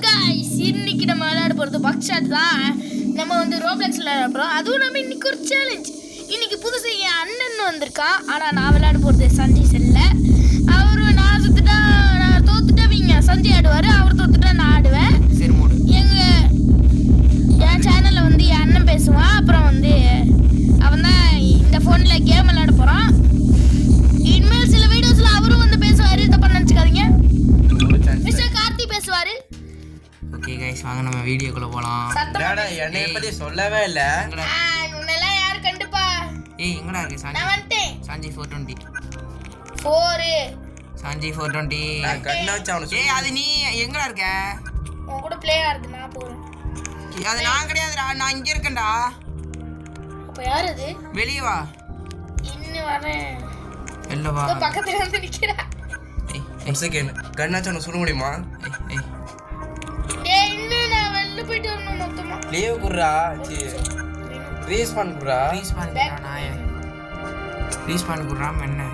Guys இன்னைக்கு நம்ம விளையாட போறது பக்ஷாட் தான். நம்ம வந்து ரோப்ளக்ஸ் விளையாட போறோம். அதுவும் நம்ம இன்னைக்கு ஒரு சேலஞ்ச். இன்னைக்கு புதுசா என் அண்ணன் வந்திருக்கான். ஆனா நான் விளையாட போறது சஞ்சய் செல்ல. அவரு நான் சுத்துட்டா நான் தோத்துட்டவங்க சஞ்சய் ஆடுவாரு. அவர் தோத்துட்டா நான் ஆடுவேன். சரி மூடு. என் சேனல்ல வந்து என் அண்ணன் பேசுவான். அப்புறம் வந்து அவன் தான் இந்த போன்ல கேம் விளையாட போறான். இனிமேல் சில வீடியோஸ்ல அவரும் வந்து பேசுவாரு. தப்பா நினைச்சுக்காதீங்க. மிஸ்டர் கார்த்தி பேசுவாரு. ஓகே गाइस வாங்க நம்ம வீடியோக்குள்ள போலாம். டேடா என்னைய பத்தி சொல்லவே இல்ல. உன்னெல்லாம் யார் கண்டுப்பா? ஏய் எங்கடா இருக்கு சாஞ்சி? நான் வந்துட்டேன். சாஞ்சி 420. 4 சாஞ்சி 420. நான் கண்ணாச்சு அவனுக்கு. ஏய் அது நீ எங்கடா இருக்க? உன் கூட ப்ளே ஆடுது நான் போறேன். அது நான் கிடையாதுடா. நான் இங்க இருக்கேன்டா. அப்ப யார் அது? வெளிய வா. இன்னும் வரேன். வெளிய வா. பக்கத்துல வந்து நிக்கிறா. ஏய் ஒரு செகண்ட். கண்ணாச்சு அவனுக்கு சொல்ல முடியுமா? ஏய் டேய் இன்னும் நான் வெளில போயிட்டு வரணும் மொத்தமா. லீவ் குடுறா. சி ரீஸ்பான் குடுறா. ரீஸ்பான் குடுறா நாயே. ரீஸ்பான் குடுறா என்ன?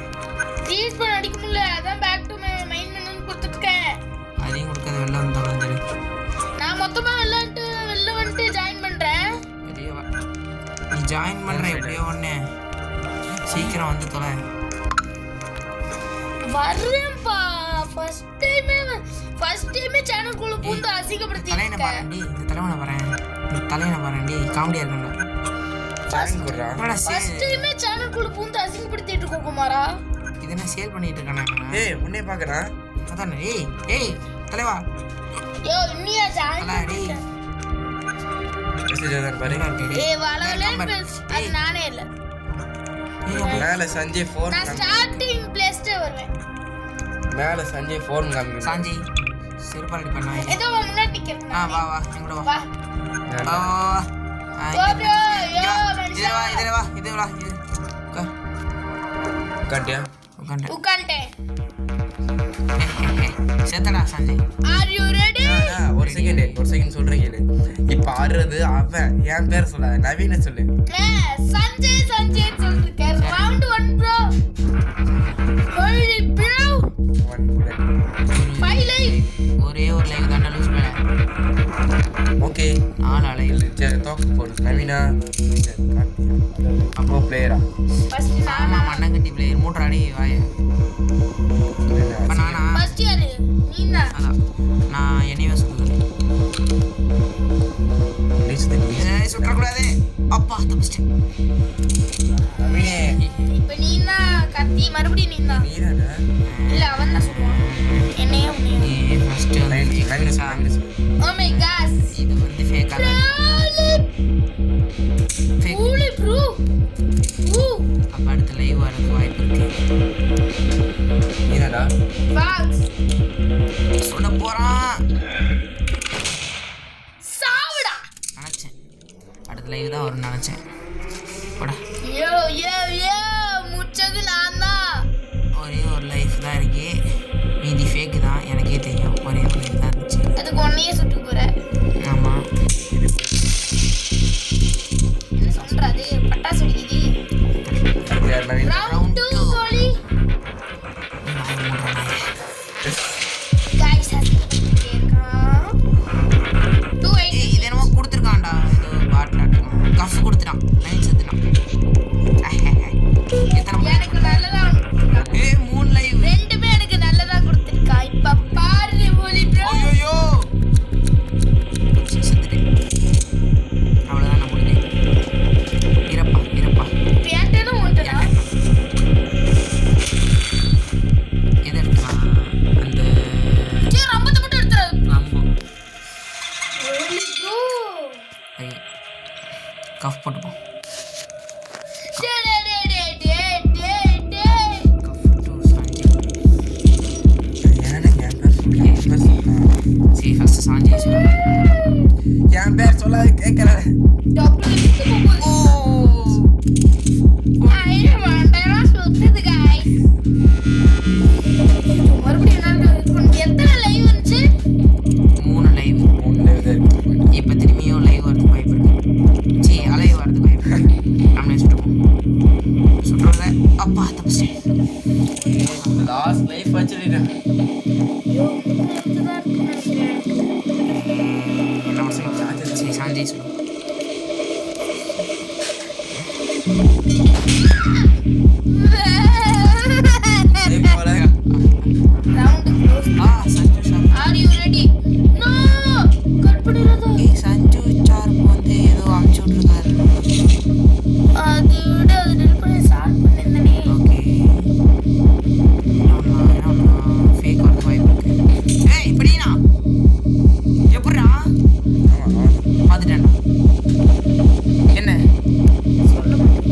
ரீஸ்பான் அடிக்க முடியல. அதான் பேக் டு மெயின் மெனு கொடுத்துட்டு இருக்கேன். அதையும் கொடுக்காத வெளில வந்து வந்துரு. நான் மொத்தமா வெளில வந்துட்டு ஜாயின் பண்றேன். வெளிய வா. நீ ஜாயின் பண்ற எப்படியோ ஒண்ணே. சீக்கிரம் வந்து தொலை. வரேன்ப்பா. ஃபர்ஸ்ட் டைமே சேனல் குள்ள பூந்து அசிங்கப்படுத்தி தலையனை பாருடி. இந்த தலைவனை பாறேன். இந்த தலையனை பாருடி. காமெடியா இருக்குடா. ஜாயின் குடுறா. என்னடா ஃபர்ஸ்ட் டைமே சேனல் குள்ள பூந்து அசிங்கப்படுத்திட்டு இருக்கோ குமாரா. இது என்ன சேல் பண்ணிட்டு இருக்கானே? ஏய் உன்னை பார்க்கறேன். அதானே. ஏய் தலைவா. யோ இன்னியா ஜாயின் அடாடி. மெசேஜ் வந்தா பாரு. ஏய் வளவலன்னு பேசு. அது நானே இல்ல. மேல சஞ்சய் 4 நான் ஸ்டார்டிங் பிளேஸ்ல வருவேன். மேல சஞ்சய் 4 காமிங்க. சாஞ்சி சிறுபாலடி பண்ணா. ஏதோ முன்னாடி நிக்கிறேன். வா வா எங்கட வா. வா. வா. வா ப்ரோ. யோ மனுஷா. இது வா. கட்டியா? உட்கார்ந்தேன். சேத்தடா சாஞ்சி. Are you ready? ஒரு செகண்ட் சொல்றேன் கேளு. இப்ப ஆடுறது அவன். என் பேர் சொல்லாத. நவீன சொல்லு. சஞ்சய் சொல்லிருக்க. Round 1 bro. Holy bro. 1 bullet. 5 live. ஒரே ஒரு லைவ் தான் லூஸ் பண்ணேன். ஓகே. 4 லைவ். சரி தோக்கு போடு. நவீனா. அப்போ பிளேயரா? ஃபர்ஸ்ட் ஆமா மண்ணங்கட்டி பிளேயர் மூட்றாடி வாயே. நானா? ஃபர்ஸ்ட் யாரு? நீனா? அதான். நான் எனிவேஸ் குடுறேன். ஏய் சுற்ற கூடாது. அப்பா தப்பிச்சிட்டேன். நவீனே. இப்போ நீனா கத்தி மறுபடியும் நீனா? நீதானே? இல்ல அவன் தான் சொல்லுவான். என்னையே உன்னையே. நீ ஃபர்ஸ்ட் நவீன சொல்லு. Oh my God. இது வந்து ஃபேக் ஆ. ஃபேக். Holy bro. அப்ப அடுத்த லைவ் வரது வாய்ப்பு இருக்கு. நீதாடா? பாக்ஸ். சொல்ல போறான். சாவுடா. நினைச்சேன் அடுத்த லைவ் தான் வரும்னு நினைச்சேன். போடா. யோ முச்சது நான் தான். ஒரே ஒரு லைஃப் தான் இருக்கு. மீதி ஃபேக் தான் எனக்கே தெரியும். ஒரே ஒரு லைஃப் தான் இருந்துச்சு. அதுக்கு ஒன்னையே சுட்டு போற. ஆமா. என்ன சொல்றாது? பட்டாசு வெடிக்குது. யார் நவீன? ரவுண்ட் 2 கோலி. गाइस இருக்கான். 280. இது என்னமோ கொடுத்துருக்கான்டா. ஏதோ பாட்டாட்டம் கஃப் கொடுத்துட்டான். நைன் செத்துட்டான். எத்தனை எனக்கு நல்லதா கொடுத்திருக்கான். 3 லைவ். ரெண்டுமே எனக்கு நல்லதா கொடுத்திருக்கா. இப்ப பாரு கோலி ப்ரோ. ஐயோ செத்துட்டேன். அவ்வளோதான் நான் முடிஞ்சேன். இருப்பா பேண்டனும் ஓட்டனா. எது எடுக்கலாம்? அந்த சே ரம்பத்தை மட்டும் எடுத்துறாரு. ஆமா கோலி ப்ரோ. கஃப் போட்டுப்போம். டே கஃப் டு சாஞ்சி. ஏன்னா என் பேர் சொல்லு. சரி ஃபர்ஸ்ட் சாஞ்சி சொல்லு. என் பேர் சொல்லாத கேட்கறேன். டபுள் எடுத்து போகுது. ஐயோ மண்டேரா சுத்துது गाइस. மறுபடியும் என்ன எத்தனை லைவ் வந்துச்சு? 3 லைவ். 3 லைவ் தான் இருக்கு. இப்போ திரும்பியும் லைவ் வரதுக்கு வாய்ப்பு இருக்கு. சரி அலைவ் வரதுக்கு சஞ்சய் சொல்லு. Round close. Sanju sir. Are you ready? No cut பண்ணிராத. சஞ்சு சார் வந்து ஏதோ அமுச்சு விட்டுருக்காரு. அது விட அது டெலிட் பண்ணி ஸ்டார்ட் பண்ணிருந்தனே. ஓகே ஃபேக் வந்து வாய்ப்பு இருக்கு. ஏய் இப்படினா எப்படிடா பார்த்துட்டேன்டா. என்ன சொல்ல மாட்டேன்.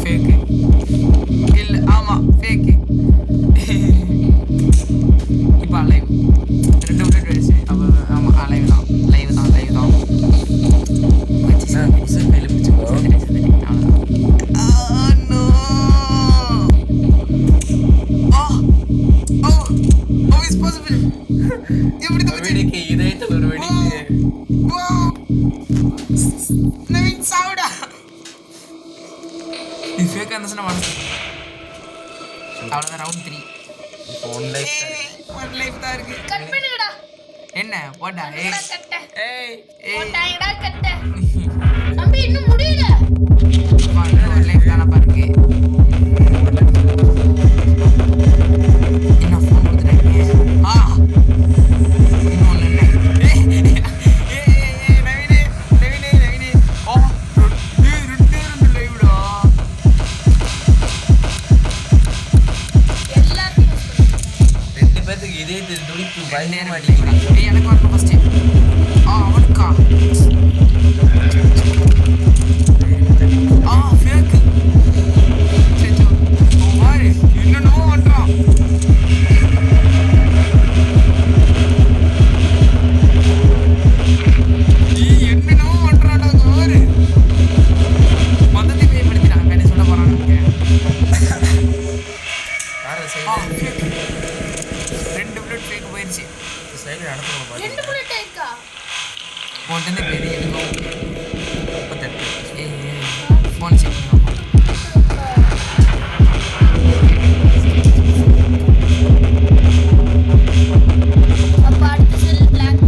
ஃபேக்கு இல்லை ஆமாம் ஃபேக்கு. இப்போ லைவ் 2 மினிட் வயசு அப்போ ஆமாம் லைவ் தான் வச்சு கையில் பிடிச்சிக்கோ. ஒரு வெடிக்கு இதயத்தில் ஒரு வெடிக்கு. நவீன் சாவுடா. இது ஃபேக் இருந்துச்சுன்னா மனசு அவ்வளோதான். ரவுண்ட் 3 இப்போ ஒன் லைஃப் ஒன் லைஃப் தான் இருக்கு. கட் பண்ணுங்கடா. என்ன போட்டா ஏய் கட்ட. ஏய் ஏய் போட்டாங்கடா கட்ட. தம்பி இன்னும் முடியல. ஒன் லைஃப் தானே பாருங்க. என்ன ஃபோன் கொடுத்துட்டாங்க. இன்னொன்று என்ன நவீனே ரெண்டு லைவ்டா. எல்லாத்தையும் யூஸ் பண்ணுங்க. 2 பேத்துக்கு இதயத்தில் துடிப்பு பயங்கர மாட்டேங்குது. ஏய் எனக்கு வரணும் ஃபஸ்ட்டு. அவனுக்கா ஃபேக்கு. பாரு என்னென்னமோ பண்ணுறான். என்னென்னமோ பண்ணுறான்டா பாரு. மொத்தத்தை பயன்படுத்தினாங்க என்ன சொல்ல போகிறாங்க. காரை சைடு 2 மினிட் ஃபேக்கு போயிடுச்சு. சைடு நடத்துவோம். 2 மினிட் ஆயிருக்கா? உன்ட்டு பெரிய இருக்கும். 38. ஃபோன் செக் பண்ணுவோம். அப்ப அடுத்த செல் பிளாக்.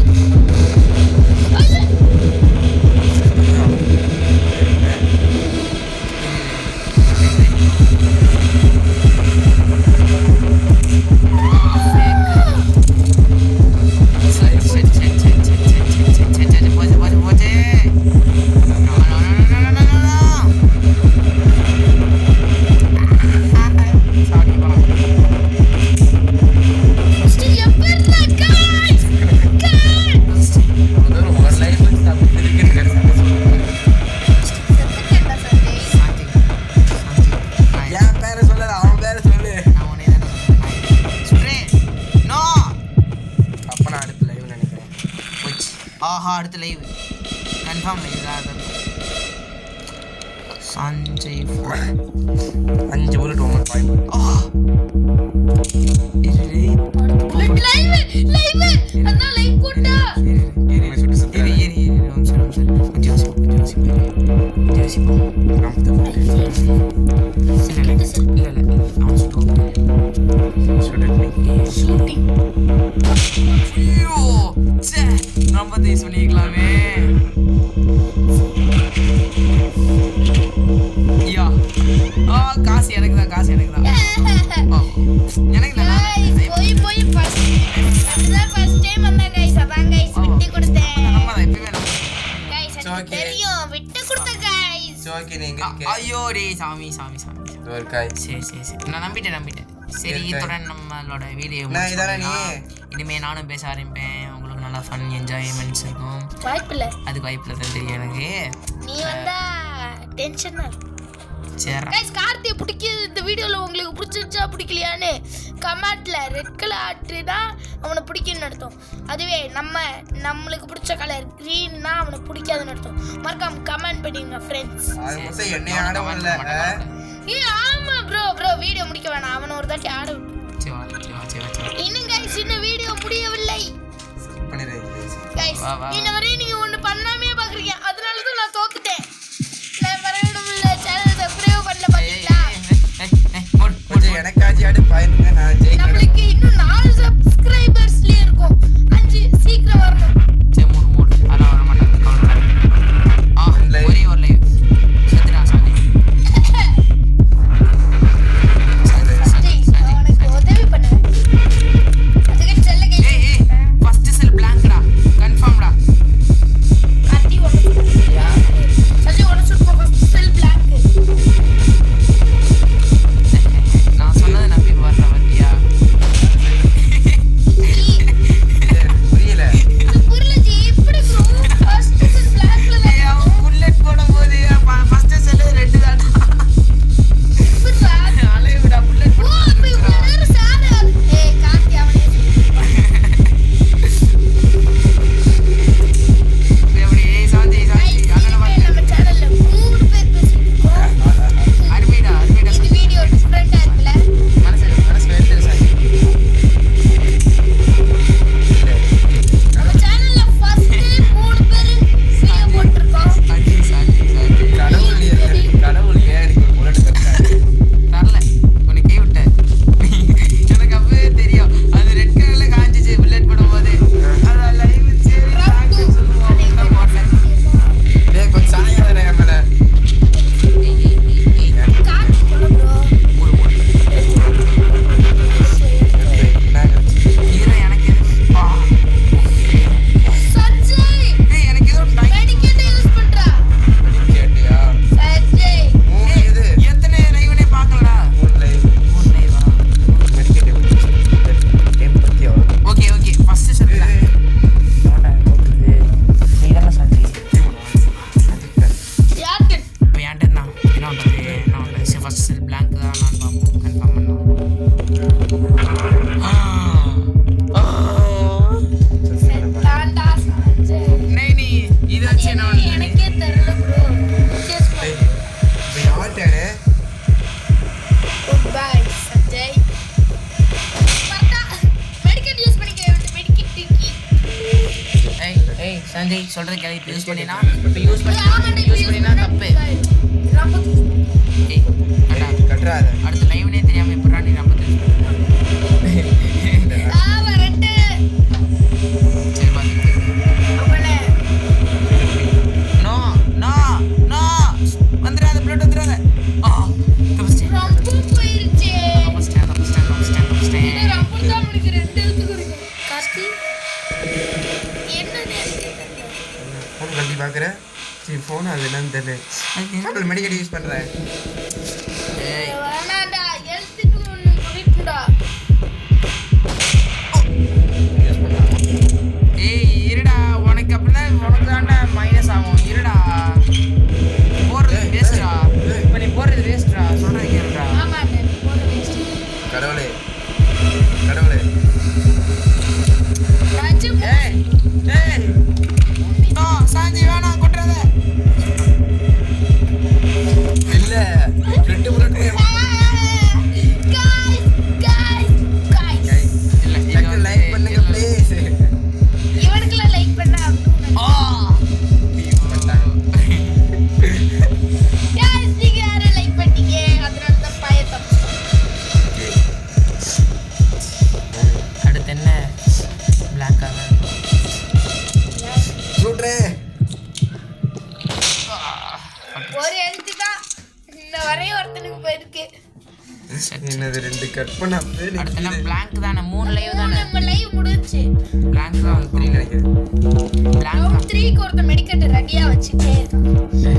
ஐயோ அடுத்த லைவ் கன்ஃபார்ம் லைவ் தான். Sanjay 5 bullet 1 point. லைவ் அண்ணா லைவ் போட்டா. ஷூட்டிங் ரொம்ப தேய்ஸ் பண்ணிக்கலாமே. ஐயா காசு எனக்கு தான் எனக்கு தான் போய் ஃபர்ஸ்ட் டைம் வந்தா गाइस. அதான் गाइस விட்டு கொடுத்தேன். நம்ம தான் எப்பவே गाइस எனக்கு தெரியும் விட்டு கொடுத்த गाइस. ஓகே நீங்க ஐயோ டேய் சாமி ஒரு காய். சரி நான் நம்பிட்டேன். சரி இத்துடன் நம்மளோட வீடியோ நான் இதானே நீ இனிமே நானும் பேச ஆரம்பிப்பேன். உங்களுக்கு நல்லா ஃபன் என்ஜாய்மெண்ட்ஸ் இருக்கும். வாய்ப்பில்லை. அதுக்கு வாய்ப்பில்லை தான் தெரியும் எனக்கு. நீ வந்தா டென்ஷன் தான். சரி गाइस கார்த்தியை பிடிக்குது இந்த வீடியோல உங்களுக்கு பிடிச்சிருச்சா பிடிக்கலையான்னு கமெண்ட்ல ரெட் கலர் ஆட்னா அவனை பிடிக்கும்னு அர்த்தம். அதுவே நம்மளுக்கு பிடிச்ச கலர் கிரீன்னா அவனை பிடிக்காதுன்னு அர்த்தம். மறக்காம கமெண்ட் பண்ணிடுங்க ஃப்ரெண்ட்ஸ். அது மட்டும் என்னைய ஆட வரல. ஆமா ப்ரோ வீடியோ முடிக்க வேணாம். அவனை ஒரு தாட்டி ஆட விட்டு. இன்னும் गाइस இந்த வீடியோ முடியவில்லை. गाइस இன்ன வரையும் நீங்க ஒண்ணு பண்ணாமே பாக்குறீங்க. அதனால தான் நான் தோத்துட்டேன். நான் வரவேணும்ல சேனலை சப்ஸ்கிரைப் பண்ணல பாத்தீங்களா? எனக்காச்சும் ஆடு பாருங்க. நான் ஜெயிக்கிறேன். நம்மளுக்கு இன்னும் 4 சப்ஸ்கிரைபர்ஸ்லயே இருக்கும். 5 சீக்கிரம் வரணும். சரி 3 அதெல்லாம் வர மாட்டேன். சஞ்சய் சொல்றது கேளு. இப்போ யூஸ் பண்ணினா தப்பு. ஏய் அடா கட்டுறாத அடுத்த லைவ்னே தெரியாம எப்படா நீ நம்ம சரி பாத்து. நோ நோ நோ வந்துடாத பிளட் வந்துடாத. ஆ தப்பிச்சிட்டேன். ஃபோன் கட்டி பார்க்குறேன். சரி ஃபோன் அது என்னன்னு தெரியல. மெடிக்கல் யூஸ் பண்ணுறேன். ஏய் ஏய் இருடா உனக்கு அப்படிதான் உனக்கு தான்டா மைனஸ் ஆகும். இருடா போடுறது வேஸ்ட்ரா. இப்போ நீ போடுறது வேஸ்ட்ரா. சொல்றது கேளுடா. கடவுளே கடவுளே ஏய் ஏய் நோ சாஞ்சி வேணாம் கொட்டுறத. இல்லை 2 மினிட் இல்ல லைக் பண்ணுங்க ப்ளீஸ். இவனுக்குலாம் லைக் பண்ணா ஆ guys நீங்க யாரை லைக் பண்ணீங்க அதனால தான் பைய தப்பிச்சிட்டான். அடுத்து என்ன பிளாக் ஆக சொல்றேன். ஒரு எழுத்து தான் இந்த வரைய ஒருத்தனுக்கு போயிருக்கு. என்னது 2 கட் பண்ண அப்படியே அடுத்து என்ன பிளாங்க் தானே. 3 லைவ் தானே. நம்ம லைவ் முடிஞ்சுச்சு. பிளாங்க் தான் 3 நினைக்கிறேன். பிளாங்க் ரவுண்ட் தான் 3க்கு ஒருத்த மெடிக்கெட் ரெடியா வச்சுட்டே இருக்கான்.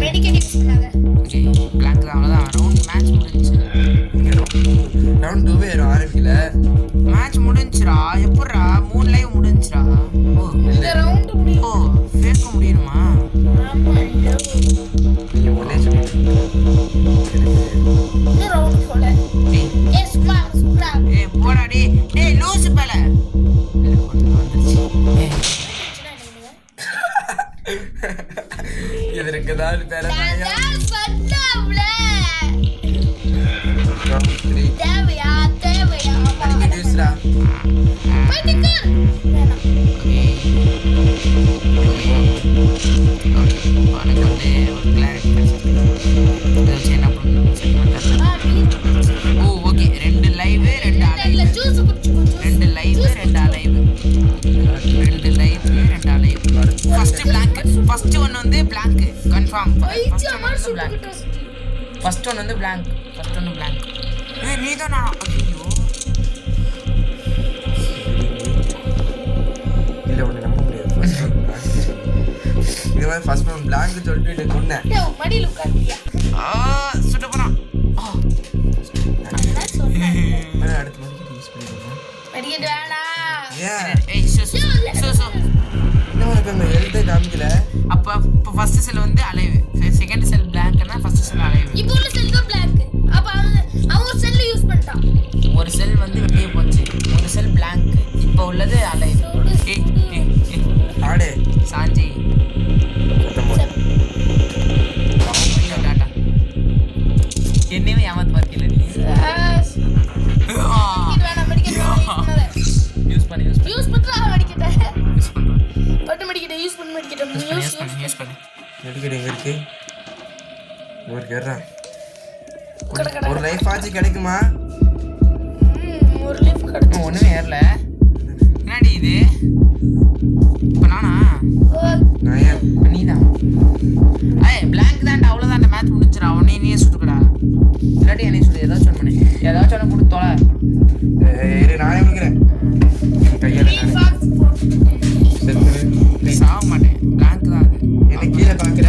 மெடிக்கெட் யூஸ்னால ஓகே பிளாங்க் தான். அவ்வளோதான் ரவுண்ட் மேட்ச் முடிஞ்சுச்சு. ரவுண்ட் 2 வேற ஆரம்பிக்கல. மேட்ச் முடிஞ்சுடா. எப்படிடா 3 லைவ் முடிஞ்சுடா. ஓ இந்த ரவுண்ட் முடியும். ஓ ஃபேக்க முடியுமா? ஆமா நீங்க ஒண்ணே சொல்லிட்டு இந்த ரவுண்ட் போல. டேய் எஸ் மா சுப்ரா. ஏய் போடா டேய். டேய் லூஸ் பல. இல்ல கொண்டு வந்துருச்சு. ஏய் இதற்கு தான் பேர நான் சொன்னேன்ல. ரவுண்ட் 3 தேவையா மெடிக்கல் யூஸ்ரா. மெடிக்கெட் வேணாம். ஓகே உனக்கு வந்து ஒரு கிளாரிட்டி கிடைச்சிருக்கு. இதை வச்சு என்ன பண்ணணும் செக்மெண்ட். ஓ ஓகே 2 லைவ் 2 இல்ல அலைவ். ஜூஸ் குடிச்சுக்கோ. 2 live 2 alive. 2 live 2 alive. First blank. First one வந்து பிளாங்க் கன்ஃபார்ம். ஃபர்ஸ்ட் ஒன் வந்து பிளாங்க். ஃபர்ஸ்ட் ஒன் வந்து பிளாங்க். First one blank. ஏய் நீ தான் நான். ஐயோ இல்ல ஒண்ணு நம்ப முடியாது. இது மாதிரி ஃபர்ஸ்ட் ஒன் பிளாங்க் சொல்லிட்டு சொன்னேன். டேய் மடியில உட்கார்ந்தியா? சுட்ட போறான். நான் சொன்னேன் அடுத்து மெடிக்கல் யூஸ் பண்ணிடுறேன். மெடிக்கெட் வேணாம். ஏன் ஏய் சோ சோ இன்னும் உனக்கு அந்த எழுத்தே காமிக்கல. அப்ப இப்போ ஃபர்ஸ்ட் செல் வந்து அலைவ். செகண்ட் செல் பிளாங்க்னா ஃபர்ஸ்ட் செல் அலைவ். இப்போ உள்ள செல் தான் பிளாக். அப்ப அவன் செல் யூஸ் பண்ணிட்டான். ஒரு செல் வந்து வெளியே போச்சு. ஒரு செல் பிளாங்க். இப்போ உள்ளது அலைவ். ஏய் ஏய் ஏய் ஆடு சாஞ்சி டாடா. என்னையும் ஏமாத்து பார்த்தில நீ. மெடிக்கெட் வேணாம். யூஸ் பண்ணு யூஸ் பண்றா மெடிக்கெட். யூஸ் பண்ணு பட்டு மெடிக்கெட் யூஸ் பண்ணு மெடிக்கெட். யூஸ் பண்ணு. மெடிக்கல் எங்க இருக்கு? ஒரு கேறா. கடை. ஒரு லைஃப் ஆச்சு கிடைக்குமா? ஒரு லைஃப் கிடைச்சு. ஒண்ணுமே ஏறல. என்னடி இது? இப்போ நானா? நான் ஏன் நீதான். ஏய் பிளாங்க் தான்டா. அவ்வளோதான். மேட்ச் முடிஞ்சிடா. உடனே நீயே சுட்டுக்கடா. இல்லாட்டி என்னைய சுடு. ஏதாச்சும் ஒன்று பண்ணு. ஏதாச்சும் ஒன்று கொடுத்து தொலை. இரு நானே கொடுக்குறேன். கையால நானே சாக மாட்டேன். பிளாங்க் தான் அது. என்ன கீழே பார்க்குற?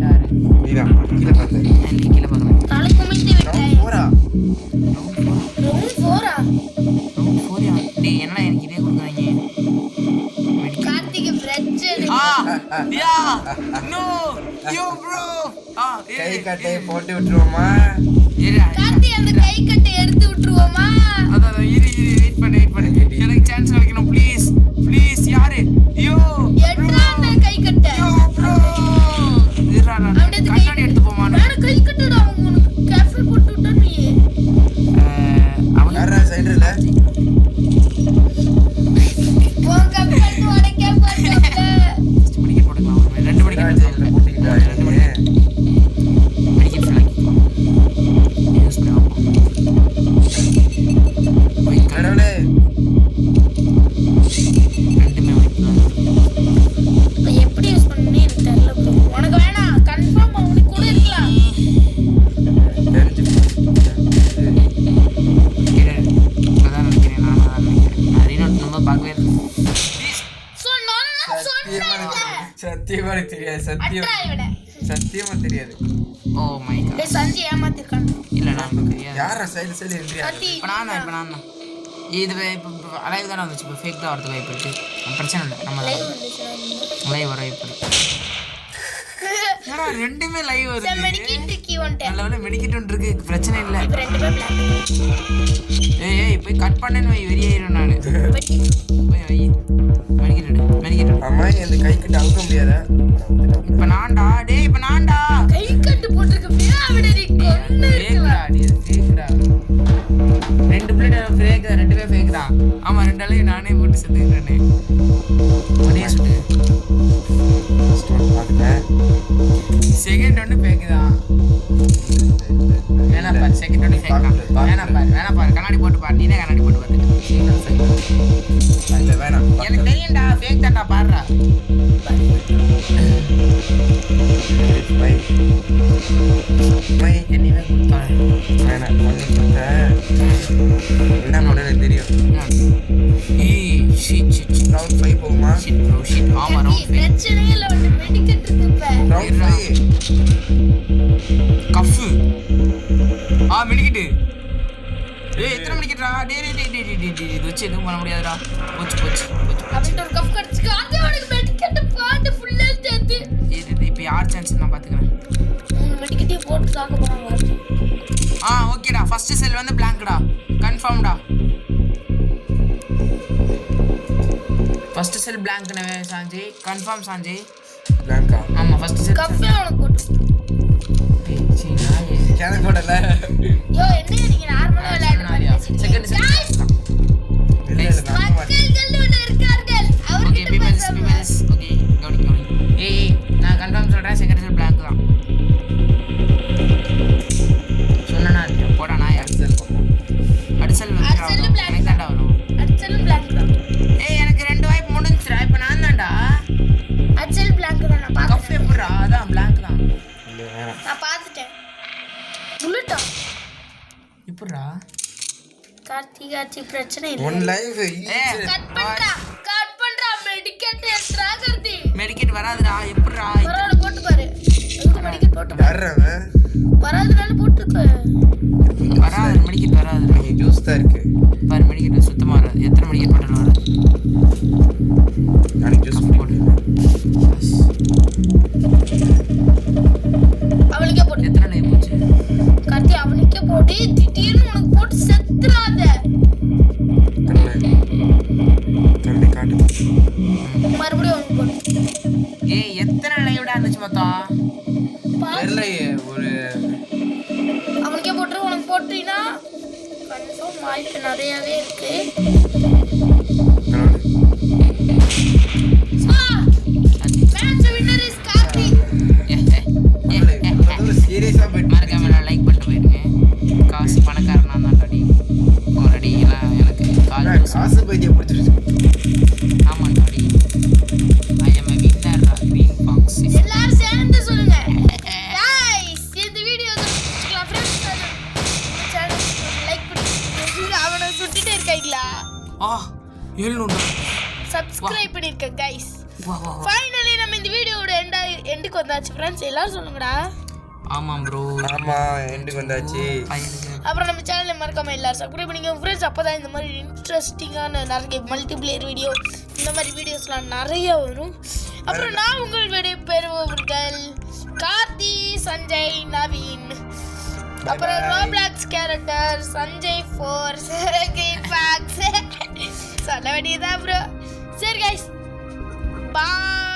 யாரு? நீதான் கீழே பார்த்த. எனக்கு கீழே பார்க்குறேன். தலை குமிட்டி விட்டேன். போறா ரவுண்ட் 4ஆ? போறியா? டேய் என்னடா எனக்கு இதே கொடுக்குறாங்க. கார்த்திக் பிரச்சனை. யா நோ யோ ப்ரோ. கை கட்டையை போட்டு விட்டுருவோமா? கார்த்திக் அந்த கை கட்டை எடுத்து விட்டுருவோமா? அதான் இரு வெயிட் பண்ணு. எனக்கு சான்ஸ் கிடைக்கணும் ப்ளீஸ் ப்ளீஸ். யாரு? யோ எட்ரா அந்த கை கட்டை. யோ ப்ரோ. இருடா நான் கண்ணாடி எடுத்து போமா. நான் கை கட்டடா உங்களுக்கு கேப்சூல் போட்டு விட்டா நீ. அவன் யாரா சைடுல? உன் கப்பல் உடைக்க போறேன். சத்தியமா எனக்கு தெரியாது. சத்தியமா தெரியாது. Oh my God. டேய் சஞ்சய் ஏமாத்திருக்கான். இல்ல நமக்கு தெரியாது. யாரா சைடு என்ட்ரி கார்த்தி இப்ப நான் தான் இது இப்போ அலைவ் தானே வந்துச்சு. இப்போ ஃபேக் தான் வரது வாய்ப்பு இருக்கு. பிரச்சனை இல்லை. நம்ம லைவ் வந்துச்சு. லைவ் வர வாய்ப்பு இருக்கு. ஏன்னா ரெண்டுமே லைவ் வருது. மெடிக்கெட் கீ வந்துட்டேன். நல்ல வேளை மெடிக்கெட் ஒன்று இருக்கு. பிரச்சனை இல்லை. இப்ப ரெண்டுமே பிளாக். ஏய் போய் கட் பண்ணேன்னு வை வெறியாயிரும் நான். போய் வை மெடிக்கெட். அம்மா இந்த கை கிட்ட அவுக்க முடியாதா? இப்போ நான்டா டேய் இப்போ நான்டா கை கட்டு போட்டுருக்கு பியா விடடி கொன்னு ஃபேக்டா நீ ஃபேக்டா. ரெண்டு பிளேட் ஃபேக் தான். ரெண்டுமே ஃபேக் தான். ஆமா ரெண்டாலையும் நானே போட்டு செத்துக்கிறேனே. ஒரே சுட்டு. செகண்ட் ஒன்று ஃபேக் தான். வேணா பாரு செகண்ட் ஒன்று ஃபேக் தான். வேணா பாரு கண்ணாடி போட்டு பாரு. நீனே கண்ணாடி போட்டு பாரு. இல்ல வேணாம். எனக்கு தெரியும்டா ஃபேக் தான்டா பாருடா. மை என்னையுமே கொடுத்தாரு. வேணாம். என்ன பண்ணுறது தெரியும். ஏய் ஷிட் ரவுண்ட் 5 போகுமா? Shit bro shit. ஆமா ரவுண்ட் ஃபேக். பிரச்சனையே இல்ல வந்து மெடிக்கெட் இருக்கு இப்ப. ரவுண்ட் 5 கஃப். மெடிக்கெட். ஏய் எத்தனை மெடிக்கெட்ரா? டேய் இது வச்சு எதுவும் பண்ண முடியாதுடா. போச்சு. அவன்கிட்ட ஒரு கப் கிடைச்சுக்கு அது அவனுக்கு மெடிக்கெட் பாட்டு ஃபுல்லா தேத்து. இப்போ யார் சான்ஸ் நான் பாத்துக்கிறேன். மூணு மெடிக்கெட்டே போட்டு தாக்க போறாங்க. ஓகேடா ஃபர்ஸ்ட் செல் வந்து பிளாங்க்டா. கன்ஃபார்ம்டா. ஃபர்ஸ்ட் செல் பிளாங்க்னே சாஞ்சய். கன்ஃபார்ம் சாஞ்சய். பிளாங்கா? ஆமா ஃபர்ஸ்ட் செல் கப்பே அவனுக்கு போட்டு. எனக்கு போடல. யோ என்ன நீங்க நார்மலா விளையாடுறீங்க. செகண்ட் செல் இல்ல நான் மக்கள்கள் உள்ள இருக்கார்கள். ஓகே அவர்கிட்ட பீப்பிள்ஸ் பேசாம. ஓகே கவனி. ஏய் நான் கன்ஃபார்ம் சொல்றேன். செகண்ட் செல் பிளாங்க் தான். சொன்னனா போடா நாயா. அடிசல் அடிசல் black எனக்கு தான்டா வரும். அச்சல் பிளாங்க் தான். ஏய் எனக்கு ரெண்டு வாய்ப்பு முடிஞ்சிரா. இப்போ நான் தான்டா. அச்சல் பிளாங்க் தான் நான் கஃப் பார்த்தேன். எப்பறா? அதான் பிளாங்க் தான். இல்ல வேணாம். நான் பார்த்துட்டேன். புல்லட்டா எப்பறா? கார்த்திகாச்சி பிரச்சனை இல்ல. ஒன் லைஃப் கட் பண்றா மெடிக்கெட் எக்ஸ்ட்ரா கர்த்தி. மெடிக்கெட் வராதுடா. எப்பறா? பரவாயில்ல போட்டு பாரு. எதுக்கு மெடிக்கெட் போட்டு பாரு. யாரவன்? வராதுனால போட்டுக்க. வராது மெடிக்கெட் வராது. நீ ஜூஸ் தான் இருக்கு. பாரு மெடிக்கெட் சுத்தமா வராது. எத்தனை மெடிக்கெட் போட்டாலும் வராது. நான் ஜூஸ் போட்டு அவளுக்கே போட்டு. எத்தனை லைவ் போச்சு? கார்த்தி அவனுக்கே போட்டு திடீர்னு உனக்கு போட்டு செத்துறாத. கண்ணை காட்டு. மறுபடியும் அவனுக்கு போட்டு. ஏய் எத்தனை லைவ்டா இருந்துச்சு மொத்தம்? தெரியலையே ஒரு அவனுக்கே போட்டு உனக்கு போட்டீங்கன்னா கன்ஃபார்ம் வாய்ப்பு நிறையவே இருக்கு. Match winner is Karthi. சீரியஸா போயிட்டு மறக்காம லைக் பண்ணிட்டு போயிருங்க. காசு பணக்காரனா தான் அடி ஆல்ரெடி எல்லாம் எனக்கு காசு பைத்தியம் பிடிச்சிருச்சு. ஆமாண்டா அடி. I am a winner green fox. எல்லாரும் சேர்ந்து சொல்லுங்க. गाइस இந்த வீடியோ உங்களுக்கு ஃப்ரெண்ட்ஸ் சேனல் லைக் பண்ணி அவனை சுத்திட்டே இருக்காங்களா? 700 சப்ஸ்கிரைப் பண்ணிருக்க गाइस. வா ஃபைனலி நம்ம இந்த வீடியோவோட எண்டுக்கு வந்தாச்சு ஃப்ரெண்ட்ஸ். எல்லாரும் சொல்லுங்கடா. ஆமாம் ப்ரோ. ஆமா எண்டுக்கு வந்தாச்சு. அப்புறம் நம்ம சேனலை மறக்காம எல்லாரும் சப்ஸ்கிரைப் பண்ணிங்க ஃப்ரெண்ட்ஸ். அப்பதான் இந்த மாதிரி இன்ட்ரெஸ்டிங்கான நிறைய மல்டிப்ளேயர் வீடியோ இந்த மாதிரி வீடியோஸ்லாம் நிறைய வரும். அப்புறம் நான் உங்கள் விடை பெறுபவர்கள் கார்த்தி, சஞ்சய், நவீன். அப்புறம் Roblox character Sanjay 4 green box சொல்ல வேண்டியதா ப்ரோ. சரி கைஸ் பாய்.